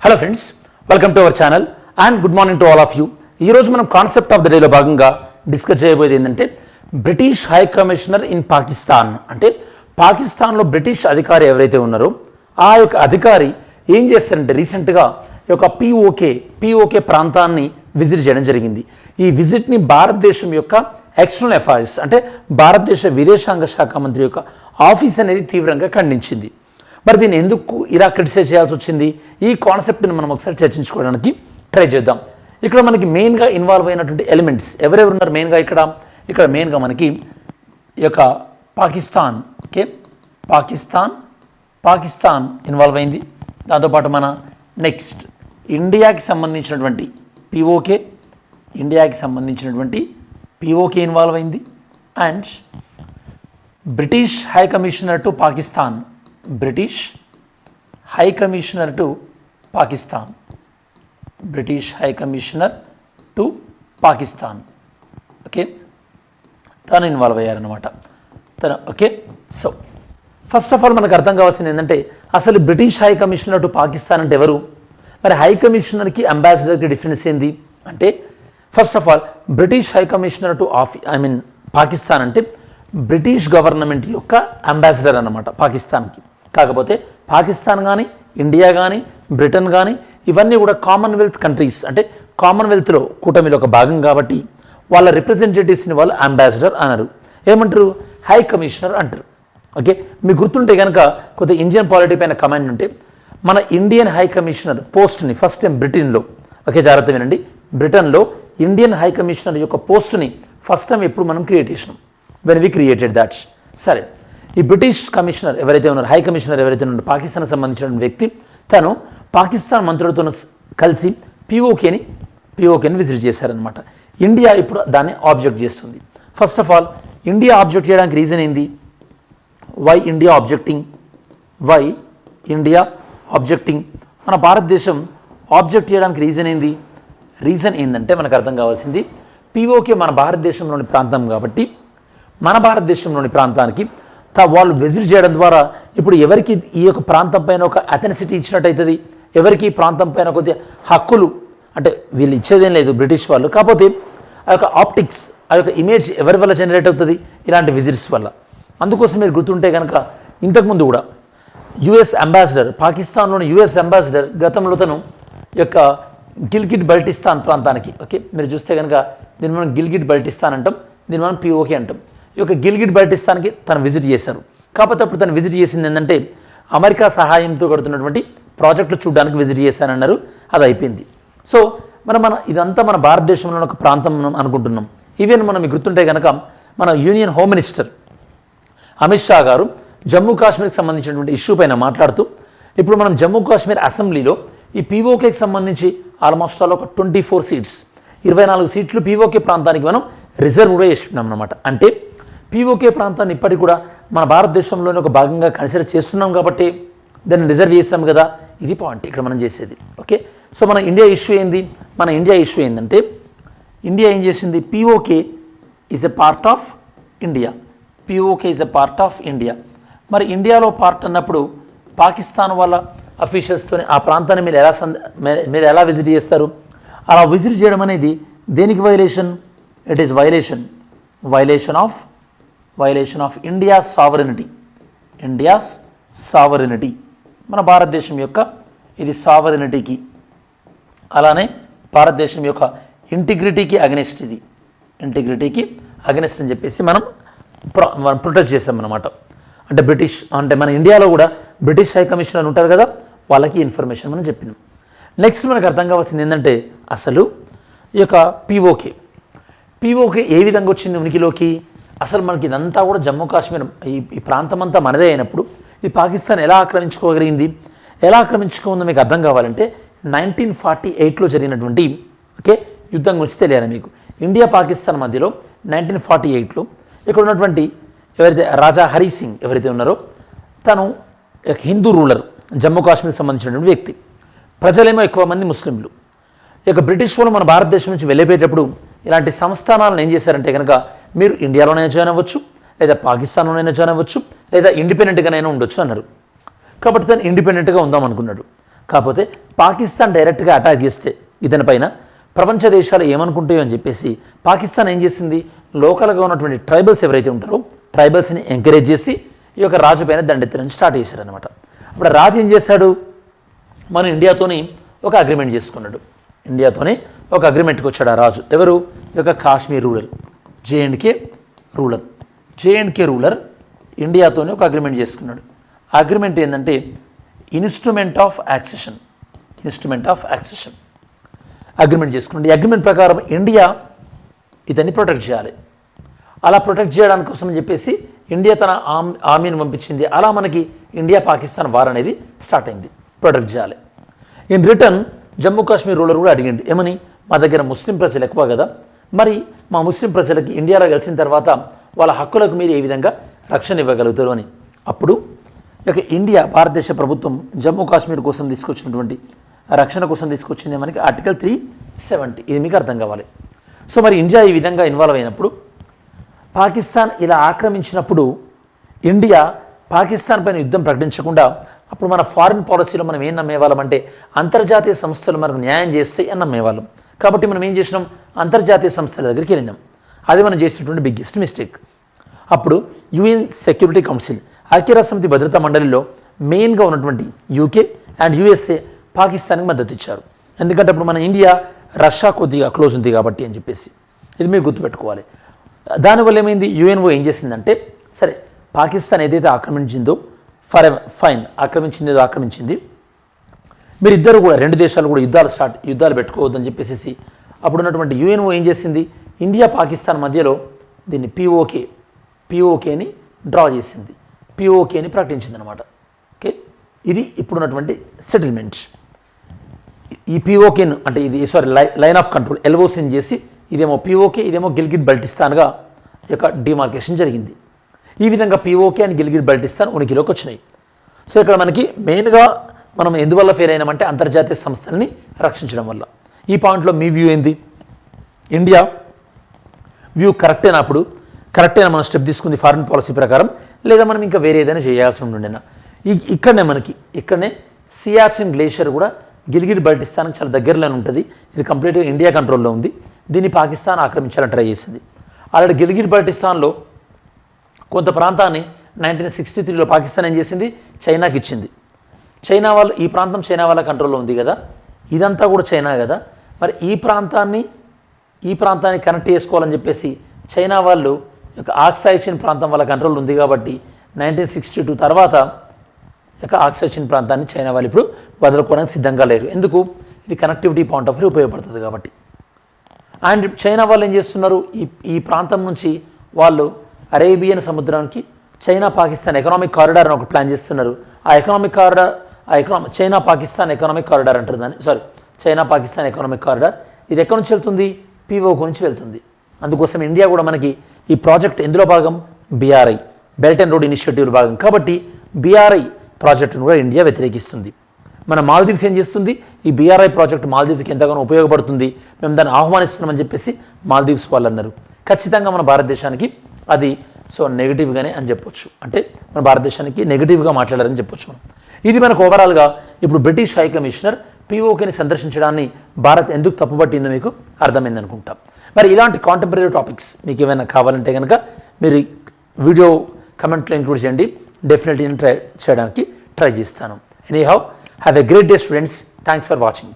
Hello friends, welcome to our channel and good morning to all of you. ఈరోజు మనం concept of the డేలో భాగంగా discuss చేయబోయేది ఏంటంటే British high commissioner in Pakistan. అంటే పాకిస్తాన్లో బ్రిటిష్ అధికారి ఎవరైతే ఉన్నారో ఆ యొక్క అధికారి ఏం చేస్తారంటే రీసెంట్గా ఈ యొక్క పిఓకే ప్రాంతాన్ని విజిట్ చేయడం జరిగింది. ఈ విజిట్ని భారతదేశం యొక్క ఎక్స్టర్నల్ అఫైర్స్ అంటే భారతదేశ విదేశాంగ శాఖ మంత్రి యొక్క ఆఫీస్ అనేది తీవ్రంగా ఖండించింది. మరి దీన్ని ఎందుకు ఇలా క్రిటిసైజ్ చేయాల్సి వచ్చింది? ఈ కాన్సెప్ట్ని మనం ఒకసారి చర్చించుకోవడానికి ట్రై చేద్దాం. ఇక్కడ మనకి మెయిన్గా ఇన్వాల్వ్ అయినటువంటి ఎలిమెంట్స్ ఎవరెవరు ఉన్నారు? మెయిన్గా ఇక్కడ మెయిన్గా మనకి ఈ యొక్క పాకిస్తాన్ పాకిస్తాన్ ఇన్వాల్వ్ అయింది. దాంతోపాటు మన నెక్స్ట్ ఇండియాకి సంబంధించినటువంటి పిఓకే ఇన్వాల్వ్ అయింది. And British high commissioner to Pakistan okay, తను ఇన్వాల్వ్ అయ్యారనమాట. Okay, so first of all మనకు అర్థం కావాల్సింది ఏంటంటే అసలు British high commissioner to Pakistan అంటే ఎవరు? మరి హై కమిషనర్కి అంబాసిడర్కి డిఫరెన్స్ ఏంది అంటే first of all British high commissioner to Pakistan అంటే బ్రిటిష్ గవర్నమెంట్ యొక్క అంబాసిడర్ అన్నమాట పాకిస్తాన్కి. కాకపోతే పాకిస్తాన్ కానీ ఇండియా కానీ బ్రిటన్ కానీ ఇవన్నీ కూడా కామన్వెల్త్ కంట్రీస్, అంటే కామన్వెల్త్లో కూటమిలో ఒక భాగం కాబట్టి వాళ్ళ రిప్రజెంటేటివ్స్ని వాళ్ళు అంబాసిడర్ అన్నారు. ఏమంటారు? హై కమిషనర్ అంటారు. ఓకే, మీకు గుర్తుంటే కనుక కొద్ది ఇండియన్ పాలిటీ పైన కమాండ్ ఉంటే మన ఇండియన్ హై కమిషనర్ పోస్ట్ని ఫస్ట్ టైం బ్రిటన్లో, ఓకే జాగ్రత్త వినండి, బ్రిటన్లో ఇండియన్ హై కమిషనర్ యొక్క పోస్ట్ని ఫస్ట్ టైం ఎప్పుడు మనం క్రియేట్ చేసినాం, వెన్ వి క్రియేటెడ్ దాట్. సరే, ఈ బ్రిటిష్ కమిషనర్ ఎవరైతే ఉన్నారో, హై కమిషనర్ ఎవరైతే ఉన్నారో పాకిస్తాన్కి సంబంధించిన వ్యక్తి, తను పాకిస్తాన్ మంత్రులతో కలిసి పిఓకేని విజిట్ చేశారనమాట. ఇండియా ఇప్పుడు దాన్ని ఆబ్జెక్ట్ చేస్తుంది. First of all India object చేయడానికి రీజన్ ఏంది? Why India objecting? మన భారతదేశం ఆబ్జెక్ట్ చేయడానికి రీజన్ ఏంది? రీజన్ ఏంటంటే మనకు అర్థం కావాల్సింది పిఓకే మన భారతదేశంలోని ప్రాంతం కాబట్టి మన భారతదేశంలోని ప్రాంతానికి వాళ్ళు విజిట్ చేయడం ద్వారా ఇప్పుడు ఎవరికి ఈ యొక్క ప్రాంతం పైన ఒక అథెనిసిటీ ఇచ్చినట్టు అవుతుంది, ఎవరికి ఈ ప్రాంతం పైన కొద్దిగా హక్కులు, అంటే వీళ్ళు ఇచ్చేదేం లేదు బ్రిటిష్ వాళ్ళు, కాకపోతే ఆ యొక్క ఆప్టిక్స్, ఆ యొక్క ఇమేజ్ ఎవరి వల్ల జనరేట్ అవుతుంది? ఇలాంటి విజిట్స్ వల్ల. అందుకోసం మీరు గుర్తుంటే కనుక ఇంతకుముందు కూడా యుఎస్ అంబాసిడర్, పాకిస్తాన్లోని యుఎస్ అంబాసిడర్ గతంలో తను యొక్క గిల్గిట్ బల్టిస్తాన్ ప్రాంతానికి, ఓకే మీరు చూస్తే కనుక దీన్ని మనం గిల్గిట్ బల్టిస్తాన్ అంటాం, దీన్ని మనం పిఓకే అంటాం. ఈ యొక్క గిల్గిట్ బల్టిస్తాన్కి తను విజిట్ చేశారు. కాకపోతే అప్పుడు తను విజిట్ చేసింది ఏంటంటే అమెరికా సహాయంతో కడుతున్నటువంటి ప్రాజెక్టులు చూడడానికి విజిట్ చేశానన్నారు, అది అయిపోయింది. సో మన ఇదంతా మన భారతదేశంలో ఒక ప్రాంతం మనం అనుకుంటున్నాం. ఈవెన్ మనం గుర్తుంటే కనుక మన union home minister Amit Shah గారు జమ్మూ కాశ్మీర్కి సంబంధించినటువంటి ఇష్యూ పైన మాట్లాడుతూ ఇప్పుడు మనం జమ్మూ కాశ్మీర్ అసెంబ్లీలో ఈ పిఓకేకి సంబంధించి ఆల్మోస్ట్ ఆల్ ఒక 24 సీట్స్, 24 సీట్లు పిఓకే ప్రాంతానికి మనం రిజర్వ్ కూడా చేసుకున్నాం అన్నమాట. అంటే పిఓకే ప్రాంతాన్ని ఇప్పటికి కూడా మన భారతదేశంలోని ఒక భాగంగా కన్సిడర్ చేస్తున్నాం కాబట్టి దాన్ని రిజర్వ్ చేస్తాం కదా, ఇది పాయింట్ ఇక్కడ మనం చేసేది. ఓకే, సో మన ఇండియా ఇష్యూ ఏంది? మన ఇండియా ఇష్యూ ఏంటంటే ఇండియా ఏం చేసింది? PoK is a part of India. మరి ఇండియాలో పార్ట్ అన్నప్పుడు పాకిస్తాన్ వాళ్ళ అఫీషియల్స్తో ఆ ప్రాంతాన్ని మీరు ఎలా విజిట్ చేస్తారు? అలా విజిట్ చేయడం అనేది దేనికి violation? It is violation of India's sovereignty, మన భారతదేశం యొక్క ఇది సావరెనిటీకి, అలానే భారతదేశం యొక్క ఇంటిగ్రిటీకి అగెనిస్ట్, ఇది ఇంటిగ్రిటీకి అగెనిస్ట్ అని చెప్పేసి మనం ప్రొటెక్ట్ చేసాం అన్నమాట. అంటే మన ఇండియాలో కూడా బ్రిటిష్ హై కమిషనర్ ఉంటారు కదా, వాళ్ళకి ఇన్ఫర్మేషన్ మనం చెప్పినాం. నెక్స్ట్ మనకు అర్థం కావాల్సింది ఏంటంటే అసలు ఈ యొక్క పిఓకే ఏ విధంగా వచ్చింది ఉనికిలోకి? అసలు మనకి ఇదంతా కూడా జమ్మూ కాశ్మీర్ ఈ ప్రాంతం అంతా మనదే అయినప్పుడు ఈ పాకిస్తాన్ ఎలా ఆక్రమించుకోగలిగింది? ఎలా ఆక్రమించుకుందో మీకు అర్థం కావాలంటే 1948లో జరిగినటువంటి యుద్ధం గురించి తెలియాలి మీకు. ఇండియా పాకిస్తాన్ మధ్యలో 1948లో ఇక్కడ ఉన్నటువంటి ఎవరైతే రాజా హరి సింగ్ ఎవరైతే ఉన్నారో తను హిందూ రూలర్, జమ్మూ కాశ్మీర్కి సంబంధించినటువంటి వ్యక్తి. ప్రజలేమో ఎక్కువ మంది ముస్లింలు. ఇక బ్రిటిష్ వాళ్ళు మన భారతదేశం నుంచి వెళ్ళిపోయేటప్పుడు ఇలాంటి సంస్థానాలను ఏం చేశారంటే కనుక మీరు ఇండియాలోనైనా జాయిన్ అవ్వచ్చు, లేదా పాకిస్తాన్లోనైనా జాయిన్ అవ్వచ్చు, లేదా ఇండిపెండెంట్గానైనా ఉండొచ్చు అన్నారు. కాబట్టి తను ఇండిపెండెంట్గా ఉందాం అనుకున్నాడు. కాకపోతే పాకిస్తాన్ డైరెక్ట్గా అటాక్ చేస్తే ఇతనిపైన ప్రపంచ దేశాలు ఏమనుకుంటాయో అని చెప్పేసి పాకిస్తాన్ ఏం చేసింది, లోకల్గా ఉన్నటువంటి ట్రైబల్స్ ఎవరైతే ఉంటారో ట్రైబల్స్ని ఎంకరేజ్ చేసి ఈ యొక్క రాజు పైన దండెత్తడం స్టార్ట్ చేశారనమాట. అప్పుడు రాజు ఏం చేశాడు, మన ఇండియాతోని ఒక అగ్రిమెంట్ చేసుకున్నాడు. ఇండియాతోనే ఒక అగ్రిమెంట్కి వచ్చాడు ఆ రాజు. ఎవరు, ఈ యొక్క కాశ్మీర్ రూలర్, జేఎండ్కే రూలర్ ఇండియాతోనే ఒక అగ్రిమెంట్ చేసుకున్నాడు. ఆ అగ్రిమెంట్ ఏంటంటే ఇన్స్ట్రుమెంట్ ఆఫ్ యాక్సెషన్ అగ్రిమెంట్ చేసుకున్నాడు. ఈ అగ్రిమెంట్ ప్రకారం ఇండియా ఇతన్ని ప్రొటెక్ట్ చేయాలి. అలా ప్రొటెక్ట్ చేయడానికి కోసం అని చెప్పేసి ఇండియా తన ఆర్మీని పంపించింది. అలా మనకి ఇండియా పాకిస్తాన్ వార్ అనేది స్టార్ట్ అయింది, ప్రొటెక్ట్ చేయాలి. In return Jammu Kashmir ruler కూడా అడిగింది, ఏమని, మా దగ్గర ముస్లిం ప్రజలు ఎక్కువ కదా, మరి మా ముస్లిం ప్రజలకి ఇండియాలో కలిసిన తర్వాత వాళ్ళ హక్కులకు మీరు ఏ విధంగా రక్షణ ఇవ్వగలుగుతారు అని. అప్పుడు ఇక ఇండియా భారతదేశ ప్రభుత్వం జమ్మూ కాశ్మీర్ కోసం తీసుకొచ్చినటువంటి రక్షణ కోసం తీసుకొచ్చింది మనకి ఆర్టికల్ 370. ఇది మీకు అర్థం కావాలి. సో మరి ఇండియా ఈ విధంగా ఇన్వాల్వ్ అయినప్పుడు, పాకిస్తాన్ ఇలా ఆక్రమించినప్పుడు ఇండియా పాకిస్తాన్ పైన యుద్ధం ప్రకటించకుండా అప్పుడు మన ఫారిన్ పాలసీలో మనం ఏం నమ్మేవాళ్ళం అంటే అంతర్జాతీయ సంస్థలు మనకు న్యాయం చేస్తాయి అని నమ్మేవాళ్ళం. కాబట్టి మనం ఏం చేసినాం, అంతర్జాతీయ సంస్థల దగ్గరికి వెళ్ళినాం. అది మనం చేసినటువంటి బిగ్గెస్ట్ మిస్టేక్. అప్పుడు యుఎన్ సెక్యూరిటీ కౌన్సిల్, ఐక్యరాజ్యసమితి భద్రతా మండలిలో మెయిన్గా ఉన్నటువంటి యూకే అండ్ యుఎస్ఏ పాకిస్తాన్కి మద్దతు ఇచ్చారు. ఎందుకంటే అప్పుడు మన ఇండియా రష్యా కొద్దిగా క్లోజ్ ఉంది కాబట్టి అని చెప్పేసి. ఇది మీరు గుర్తుపెట్టుకోవాలి. దానివల్ల ఏమైంది, యుఎన్ఓ ఏం చేసిందంటే, సరే పాకిస్తాన్ ఏదైతే ఆక్రమించిందో ఆక్రమించింది, మీరిద్దరు కూడా రెండు దేశాలు కూడా యుద్ధాలు పెట్టుకోవద్దని చెప్పేసి అప్పుడు ఉన్నటువంటి యుఎన్ఓ ఏం చేసింది, ఇండియా పాకిస్తాన్ మధ్యలో దీన్ని పిఓకేని డ్రా చేసింది, పిఓకేని ప్రకటించింది అనమాట. ఓకే, ఇది ఇప్పుడున్నటువంటి సెటిల్మెంట్. ఈ పిఓకేను అంటే ఇది లైన్ ఆఫ్ కంట్రోల్ ఎల్ఓసిని చేసి ఇదేమో పిఓకే, ఇదేమో గిల్గిట్ బల్టిస్తాన్గా యొక్క డిమార్కేషన్ జరిగింది. ఈ విధంగా పిఓకే అండ్ గిల్గిట్ బల్టిస్తాన్ ఉనికిలోకి వచ్చినాయి. సో ఇక్కడ మనకి మెయిన్గా మనం ఎందువల్ల ఫెయిల్ అయినామంటే అంతర్జాతీయ సంస్థల్ని రక్షించడం వల్ల. ఈ పాయింట్లో మీ వ్యూ ఏంది, ఇండియా వ్యూ కరెక్టేనా, అప్పుడు కరెక్టేనా మనం స్టెప్ తీసుకుంది ఫారిన్ పాలసీ ప్రకారం, లేదా మనం ఇంకా వేరే ఏదైనా చేయాల్సి ఉంటుండేనా. ఇక్కడనే సియాచిన్ గ్లేషియర్ కూడా గిల్గిట్ బల్టిస్తాన్కి చాలా దగ్గరలోనే ఉంటుంది. ఇది కంప్లీట్గా ఇండియా కంట్రోల్లో ఉంది. దీన్ని పాకిస్తాన్ ఆక్రమించాలని ట్రై చేసింది. ఆల్రెడీ గిల్గిట్ బల్టిస్తాన్లో కొంత ప్రాంతాన్ని 1963లో పాకిస్తాన్ ఏం చేసింది, చైనాకి ఇచ్చింది. చైనా వాళ్ళు, ఈ ప్రాంతం చైనా వాళ్ళ కంట్రోల్లో ఉంది కదా, ఇదంతా కూడా చైనా కదా, మరి ఈ ప్రాంతాన్ని కనెక్ట్ చేసుకోవాలని చెప్పేసి చైనా వాళ్ళు ఆక్సాయిచిన్ ప్రాంతం వాళ్ళ కంట్రోల్ ఉంది కాబట్టి 1962 తర్వాత ఆక్సాయిచిన్ ప్రాంతాన్ని చైనా వాళ్ళు ఇప్పుడు వదులుకోవడానికి సిద్ధంగా లేరు. ఎందుకు, ఇది కనెక్టివిటీ పాయింట్ ఆఫ్ వ్యూ ఉపయోగపడుతుంది కాబట్టి. అండ్ చైనా వాళ్ళు ఏం చేస్తున్నారు, ఈ ప్రాంతం నుంచి వాళ్ళు అరేబియన్ సముద్రానికి చైనా పాకిస్తాన్ ఎకనామిక్ కారిడార్ అని ఒక ప్లాన్ చేస్తున్నారు. ఆ economic corridor China Pakistan economic corridor అంటారు దాన్ని, చైనా పాకిస్తాన్ ఎకనామిక్ కారిడార్. ఇది ఎక్కడి నుంచి వెళ్తుంది, పిఓకే నుంచి వెళ్తుంది. అందుకోసం ఇండియా కూడా మనకి ఈ ప్రాజెక్ట్ ఎందులో భాగం, BRI belt and road initiative భాగం కాబట్టి బిఆర్ఐ ప్రాజెక్టును కూడా ఇండియా వ్యతిరేకిస్తుంది. మన మాల్దీవ్స్ ఏం చేస్తుంది, ఈ బిఆర్ఐ ప్రాజెక్ట్ మాల్దీవ్స్కి ఎంతగానో ఉపయోగపడుతుంది, మేము దాన్ని ఆహ్వానిస్తున్నామని చెప్పేసి మాల్దీవ్స్ వాళ్ళు అన్నారు. ఖచ్చితంగా మన భారతదేశానికి అది నెగిటివ్గానే అని చెప్పొచ్చు, అంటే మన భారతదేశానికి నెగిటివ్గా మాట్లాడారని చెప్పొచ్చు మనం. ఇది మనకు ఓవరాల్గా ఇప్పుడు బ్రిటిష్ హై కమిషనర్ పిఓకేని సందర్శించడాన్ని భారత్ ఎందుకు తప్పుపట్టిందో మీకు అర్థమైంది అనుకుంటాం. మరి ఇలాంటి కాంటెంపరీ టాపిక్స్ మీకు ఏమైనా కావాలంటే కనుక మీరు వీడియో కమెంట్లో ఇంక్లూడ్ చేయండి, డెఫినెట్లీ నేను ట్రై చేస్తాను. Anyhow, have a great day students, thanks for watching.